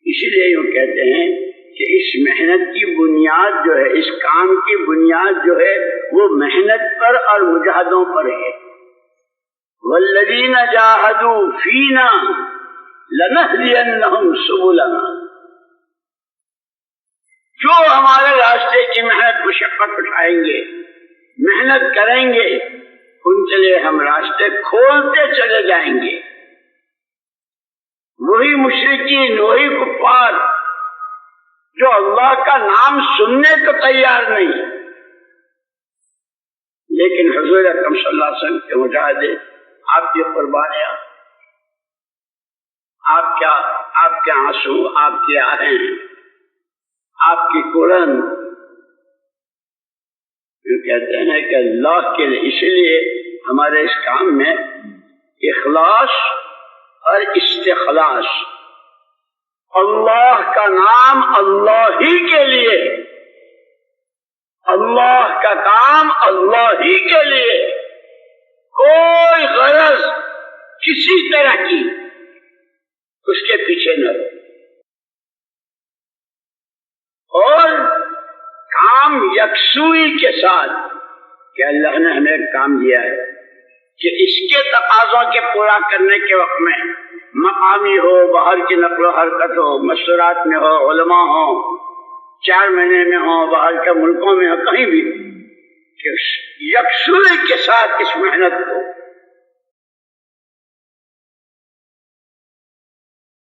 اس لیے یوں کہتے ہیں کہ اس محنت کی بنیاد جو ہے، اس کام کی بنیاد جو ہے وہ محنت پر اور مجاہدوں پر ہے۔ والذین جاہدوا فینا لنہدینہم سبلنا، جو ہمارے راستے کی محنت مشقت اٹھائیں گے، محنت کریں گے، ان کے لیے ہم راستے کھولتے چلے جائیں گے۔ وہی مشرکین، وہی کفار جو اللہ کا نام سننے کو تیار نہیں، لیکن حضور اکرم صلی اللہ علیہ وسلم کے مجاہدے، آپ کی قربانیاں، آپ کے آنسو، آپ کی آہیں، آپ کی قرآن، یہ کہتے ہیں کہ اللہ کے لیے، اس لیے ہمارے اس کام میں اخلاص اور استخلاص، اللہ کا نام اللہ ہی کے لیے، اللہ کا کام اللہ ہی کے لیے، کوئی غرض کسی طرح کی اس کے پیچھے نہ ہو، اور کام یکسوئی کے ساتھ کہ اللہ نے ہمیں ایک کام دیا ہے کہ اس کے تقاضوں کے پورا کرنے کے وقت میں مقامی ہو، باہر کی نقل و حرکت ہو، مشورات میں ہو، علماء ہو، 4 مہینے میں ہو، باہر کے ملکوں میں ہو، کہیں بھی، کہ یکسوئی کے ساتھ اس محنت کو